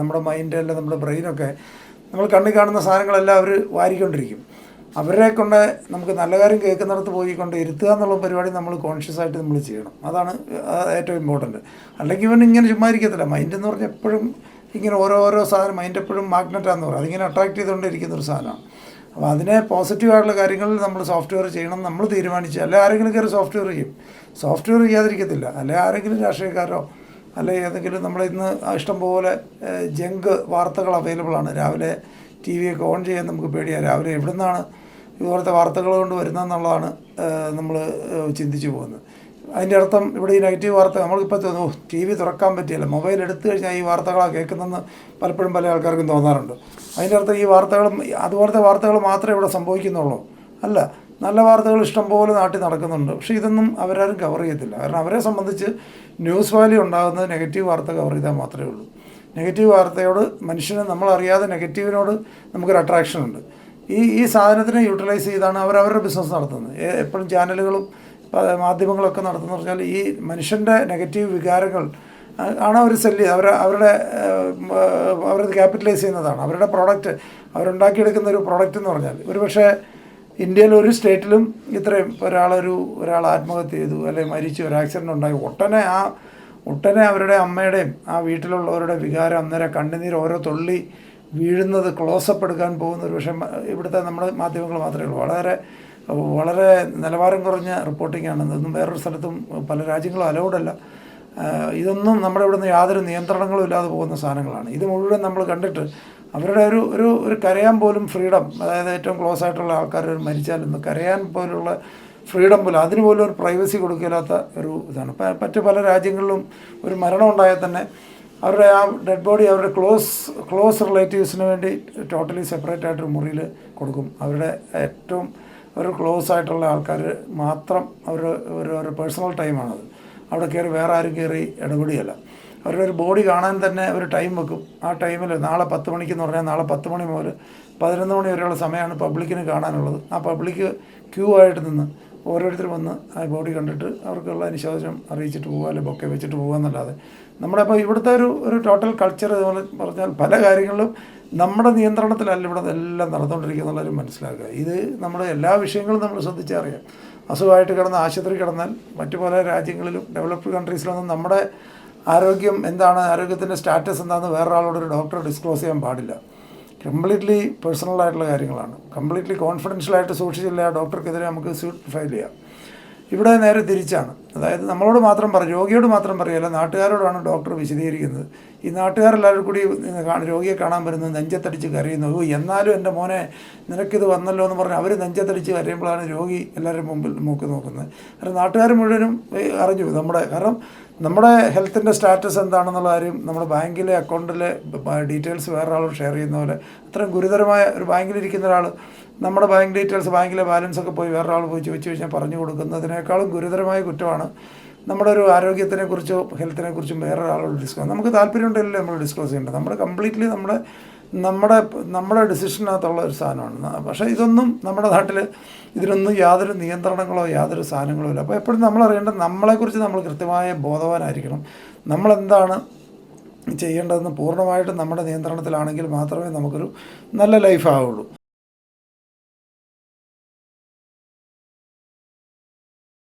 നമ്മുടെ മൈൻഡ് അല്ല നമ്മുടെ ബ്രെയിനൊക്കെ നമ്മൾ കണ്ണിൽ കാണുന്ന സാധനങ്ങളെല്ലാം അവർ വാരിക്കൊണ്ടിരിക്കും. അവരെ കൊണ്ട് നമുക്ക് നല്ല കാര്യം കേൾക്കുന്നിടത്ത് പോയി കൊണ്ട് ഇരുത്തുക എന്നുള്ള പരിപാടി നമ്മൾ കോൺഷ്യസ് ആയിട്ട് നമ്മൾ ചെയ്യണം. അതാണ് ഏറ്റവും ഇമ്പോർട്ടൻറ്റ്. അല്ലെങ്കിൽ ഇവൻ ഇങ്ങനെ ചുമ്മാ ഇരിക്കത്തില്ല. മൈൻഡ് എന്ന് പറഞ്ഞാൽ എപ്പോഴും ഇങ്ങനെ ഓരോ സാധനം മൈൻഡ് എപ്പോഴും മാഗ്നറ്റാന്ന് പറയും. അതിങ്ങനെ അട്രാക്ട് ചെയ്തുകൊണ്ടിരിക്കുന്നൊരു സാധനമാണ്. അപ്പോൾ അതിനെ പോസിറ്റീവായിട്ടുള്ള കാര്യങ്ങളിൽ നമ്മൾ സോഫ്റ്റ്വെയർ ചെയ്യണം നമ്മൾ തീരുമാനിച്ച്. അല്ലെ ആരെങ്കിലും കയറി സോഫ്റ്റ്വെയർ ചെയ്യും, സോഫ്റ്റ്വെയർ ചെയ്യാതിരിക്കത്തില്ല. അല്ലെ ആരെങ്കിലും രാഷ്ട്രീയക്കാരോ അല്ലെ ഏതെങ്കിലും നമ്മളിന്ന് ഇഷ്ടംപോലെ ജങ്ക് വാർത്തകൾ അവൈലബിളാണ്. രാവിലെ ടി വി ഒക്കെ ഓൺ ചെയ്യാൻ നമുക്ക് പേടിയാണ്. രാവിലെ എവിടെ നിന്നാണ് ഇതുപോലത്തെ വാർത്തകൾ കൊണ്ട് വരുന്നതെന്നുള്ളതാണ് നമ്മൾ ചിന്തിച്ചു പോകുന്നത്. അതിൻ്റെ അർത്ഥം ഇവിടെ ഈ നെഗറ്റീവ് വാർത്ത നമ്മളിപ്പോൾ തോന്നുന്നു ടി വി തുറക്കാൻ പറ്റിയില്ല, മൊബൈൽ എടുത്തു കഴിഞ്ഞാൽ ഈ വാർത്തകളാണ് കേൾക്കുന്നതെന്ന് പലപ്പോഴും പല ആൾക്കാർക്കും തോന്നാറുണ്ട്. അതിൻ്റെ അർത്ഥം ഈ വാർത്തകളും അതുപോലത്തെ വാർത്തകൾ മാത്രമേ ഇവിടെ സംഭവിക്കുന്നുള്ളൂ അല്ല, നല്ല വാർത്തകൾ ഇഷ്ടംപോലെ നാട്ടിൽ നടക്കുന്നുണ്ട്. പക്ഷേ ഇതൊന്നും അവരാരും കവർ ചെയ്യത്തില്ല. കാരണം അവരെ സംബന്ധിച്ച് ന്യൂസ് വാല്യൂ ഉണ്ടാകുന്നത് നെഗറ്റീവ് വാർത്ത കവർ ചെയ്താൽ മാത്രമേ ഉള്ളൂ. നെഗറ്റീവ് വാർത്തയോട് മനുഷ്യന് നമ്മളറിയാതെ നെഗറ്റീവിനോട് നമുക്കൊരു അട്രാക്ഷനുണ്ട്. ഈ സാധനത്തിനെ യൂട്ടിലൈസ് ചെയ്താണ് അവരവരുടെ ബിസിനസ് നടത്തുന്നത്. എപ്പോഴും ചാനലുകളും മാധ്യമങ്ങളൊക്കെ നടത്തുന്നത് പറഞ്ഞാൽ ഈ മനുഷ്യൻ്റെ നെഗറ്റീവ് വികാരങ്ങൾ ആണ് അവർ സെല്ല് ചെയ്യുന്നത്. അവരത് ക്യാപിറ്റലൈസ് ചെയ്യുന്നതാണ്. അവരുടെ പ്രോഡക്റ്റ് അവരുണ്ടാക്കിയെടുക്കുന്ന ഒരു പ്രോഡക്റ്റ് എന്ന് പറഞ്ഞാൽ ഒരു പക്ഷേ ഇന്ത്യയിൽ ഒരു സ്റ്റേറ്റിലും ഇത്രയും ഒരാൾ ആത്മഹത്യ ചെയ്തു അല്ലെങ്കിൽ മരിച്ചു, ഒരു ആക്സിഡൻ്റ് ഉണ്ടായി ഒട്ടനെ അവരുടെ അമ്മയുടെയും ആ വീട്ടിലുള്ളവരുടെ വികാരം അന്നേരം കണ്ണുനീർ ഓരോ തുള്ളി വീഴുന്നത് ക്ലോസപ്പ് എടുക്കാൻ പോകുന്ന ഒരു പക്ഷേ ഇവിടുത്തെ നമ്മുടെ മാധ്യമങ്ങൾ മാത്രമേ ഉള്ളൂ. വളരെ നിലവാരം കുറഞ്ഞ റിപ്പോർട്ടിങ്ങാണ്. ഇതൊന്നും വേറൊരു സ്ഥലത്തും പല രാജ്യങ്ങളും അലൗഡല്ല. ഇതൊന്നും നമ്മുടെ ഇവിടുന്ന് യാതൊരു നിയന്ത്രണങ്ങളും ഇല്ലാതെ പോകുന്ന സാധനങ്ങളാണ്. ഇത് മുഴുവൻ നമ്മൾ കണ്ടിട്ട് അവരുടെ ഒരു കരയാൻ പോലും ഫ്രീഡം, അതായത് ഏറ്റവും ക്ലോസ് ആയിട്ടുള്ള ആൾക്കാർ മരിച്ചാലൊന്ന് കരയാൻ പോലുള്ള ഫ്രീഡം പോലും, അതിന് പോലും ഒരു പ്രൈവസി കൊടുക്കില്ലാത്ത ഒരു ഇതാണ്. മറ്റ് പല രാജ്യങ്ങളിലും ഒരു മരണം ഉണ്ടായാൽ തന്നെ അവരുടെ ആ ഡെഡ് ബോഡി അവരുടെ ക്ലോസ് റിലേറ്റീവ്സിന് വേണ്ടി ടോട്ടലി സെപ്പറേറ്റ് ആയിട്ടൊരു മുറിയിൽ കൊടുക്കും. അവരുടെ ഏറ്റവും ഒരു ക്ലോസ് ആയിട്ടുള്ള ആൾക്കാർ മാത്രം ഒരു പേഴ്സണൽ ടൈമാണത്. അവിടെ കയറി വേറെ ആരും കയറി ഇടപെടുകയല്ല. അവരുടെ ഒരു ബോഡി കാണാൻ തന്നെ ഒരു ടൈം വെക്കും. ആ ടൈമിൽ നാളെ 10 മണിക്കെന്ന് പറഞ്ഞാൽ നാളെ 10 മണി മുതൽ 11 മണി വരെയുള്ള സമയമാണ് പബ്ലിക്കിന് കാണാനുള്ളത്. ആ പബ്ലിക്ക് ക്യൂ ആയിട്ട് നിന്ന് ഓരോരുത്തർ വന്ന് ആ ബോഡി കണ്ടിട്ട് അവർക്കുള്ള അനുശോചനം അറിയിച്ചിട്ട് പോകുക, അല്ലെങ്കിൽ ബൊക്കെ വെച്ചിട്ട് പോകുക എന്നല്ലാതെ നമ്മുടെ അപ്പോൾ ഇവിടുത്തെ ഒരു ടോട്ടൽ കൾച്ചർ ഇതുപോലെ പറഞ്ഞാൽ പല കാര്യങ്ങളിലും നമ്മുടെ നിയന്ത്രണത്തിലല്ല ഇവിടെ എല്ലാം നടന്നുകൊണ്ടിരിക്കുന്നുള്ളവരും മനസ്സിലാക്കുക. ഇത് നമ്മുടെ എല്ലാ വിഷയങ്ങളും നമ്മൾ ശ്രദ്ധിച്ചറിയാം. അസുഖമായിട്ട് കിടന്ന് ആശുപത്രി കിടന്നാൽ മറ്റു പല രാജ്യങ്ങളിലും ഡെവലപ്ഡ് കൺട്രീസിലൊന്നും നമ്മുടെ ആരോഗ്യം എന്താണ്, ആരോഗ്യത്തിൻ്റെ സ്റ്റാറ്റസ് എന്താണെന്ന് വേറൊരാളോടൊരു ഡോക്ടർ ഡിസ്ക്ലോസ് ചെയ്യാൻ പാടില്ല. കംപ്ലീറ്റ്ലി പേഴ്സണലായിട്ടുള്ള കാര്യങ്ങളാണ്. കംപ്ലീറ്റ്ലി കോൺഫിഡൻഷ്യലായിട്ട് സൂക്ഷിച്ചില്ല ഡോക്ടർക്കെതിരെ നമുക്ക് സ്യൂട്ട് ഫയൽ ചെയ്യാം. ഇവിടെ നേരെ തിരിച്ചാണ്. അതായത് നമ്മളോട് മാത്രം രോഗിയോട് മാത്രം പറയുകയല്ല, നാട്ടുകാരോടാണ് ഡോക്ടർ വിശദീകരിക്കുന്നത്. ഈ നാട്ടുകാരെല്ലാവരും കൂടി രോഗിയെ കാണാൻ വരുന്നത് നെഞ്ചത്തടിച്ച് കരയുന്നു. എന്നാലും എൻ്റെ മോനെ നിനക്കിത് വന്നല്ലോ എന്ന് പറഞ്ഞ് അവർ നെഞ്ചത്തടിച്ച് കരയുമ്പോഴാണ് രോഗി എല്ലാവരും മുമ്പിൽ നോക്കുന്നത്. കാരണം നാട്ടുകാർ മുഴുവനും അറിഞ്ഞു കാരണം നമ്മുടെ ഹെൽത്തിൻ്റെ സ്റ്റാറ്റസ് എന്താണെന്നുള്ള കാര്യം നമ്മുടെ ബാങ്കിലെ അക്കൗണ്ടിലെ ഡീറ്റെയിൽസ് വേറൊരാളോട് ഷെയർ ചെയ്യുന്ന പോലെ അത്രയും ഗുരുതരമായ ഒരു ബാങ്കിലിരിക്കുന്ന ഒരാൾ നമ്മുടെ ബാങ്ക് ഡീറ്റെയിൽസ് ബാങ്കിലെ ബാലൻസൊക്കെ പോയി വേറൊരാൾ പോയി ചോദിച്ചു കഴിഞ്ഞാൽ പറഞ്ഞു കൊടുക്കുന്നതിനേക്കാളും ഗുരുതരമായ കുറ്റമാണ് നമ്മുടെ ഒരു ആരോഗ്യത്തിനെക്കുറിച്ചോ ഹെൽത്തിനെക്കുറിച്ചും വേറൊരാളോട് ഡിസ്കസ്. നമുക്ക് താല്പര്യമുണ്ടല്ലോ നമ്മൾ ഡിസ്കസ് ചെയ്യേണ്ടത്. നമ്മുടെ കംപ്ലീറ്റ്ലി നമ്മുടെ ഡിസിഷനകത്തുള്ള ഒരു സാധനമാണ്. പക്ഷേ ഇതൊന്നും നമ്മുടെ നാട്ടിൽ ഇതിനൊന്നും യാതൊരു നിയന്ത്രണങ്ങളോ യാതൊരു സാധനങ്ങളോ ഇല്ല. അപ്പോൾ എപ്പോഴും നമ്മൾ അറിയേണ്ടത് നമ്മളെക്കുറിച്ച് നമ്മൾ കൃത്യമായ ബോധവാനായിരിക്കണം. നമ്മളെന്താണ് ചെയ്യേണ്ടതെന്ന് പൂർണ്ണമായിട്ടും നമ്മുടെ നിയന്ത്രണത്തിലാണെങ്കിൽ മാത്രമേ നമുക്കൊരു നല്ല ലൈഫ് ആവുള്ളൂ.